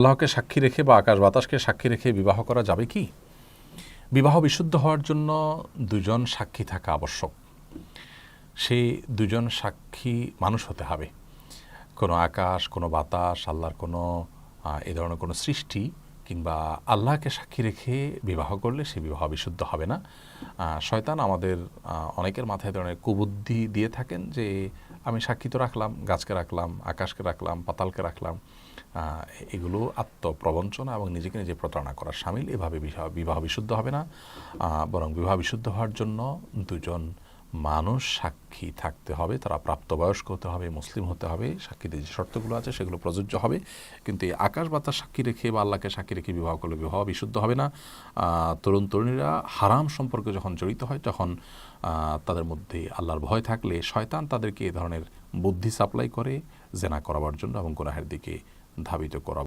আল্লাহকে সাক্ষী রেখে বা আকাশ বাতাসকে সাক্ষী রেখে বিবাহ করা যাবে কি? বিবাহ বিশুদ্ধ হওয়ার জন্য দুজন সাক্ষী থাকা আবশ্যক। সেই দুজন সাক্ষী মানুষ হতে হবে। কোনো আকাশ, কোনো বাতাস, আল্লাহর কোনো এ ধরনের কোনো সৃষ্টি কিংবা আল্লাহকে সাক্ষী রেখে বিবাহ করলে সে বিবাহ বিশুদ্ধ হবে না। শয়তান আমাদের অনেকের মাথায় ধরনের কুবুদ্ধি দিয়ে থাকেন যে আমি সাক্ষী তো রাখলাম, গাছকে রাখলাম, আকাশকে রাখলাম, পাতালকে রাখলাম, এগুলো আত্মপ্রবঞ্চনা এবং নিজেকে নিজে প্রতারণা করার শামিল। এভাবে বিবাহ বিশুদ্ধ হবে না। বরং বিবাহ বিশুদ্ধ হওয়ার জন্য দুজন মানুষ সাক্ষী থাকতে হবে, তারা প্রাপ্তবয়স্ক হতে হবে, মুসলিম হতে হবে, সাক্ষীদের যে শর্তগুলো আছে সেগুলো প্রযোজ্য হবে। কিন্তু এই আকাশ বাতাস সাক্ষী রেখে বা আল্লাহকে সাক্ষী রেখে বিবাহ করলে বিবাহ বিশুদ্ধ হবে না। তরুণ তরুণীরা হারাম সম্পর্কে যখন জড়িত হয় তখন তাদের মধ্যে আল্লাহর ভয় থাকলে শয়তান তাদেরকে এ ধরনের বুদ্ধি সাপ্লাই করে জেনা করাবার জন্য এবং গুনাহের দিকে ধাবিত করা।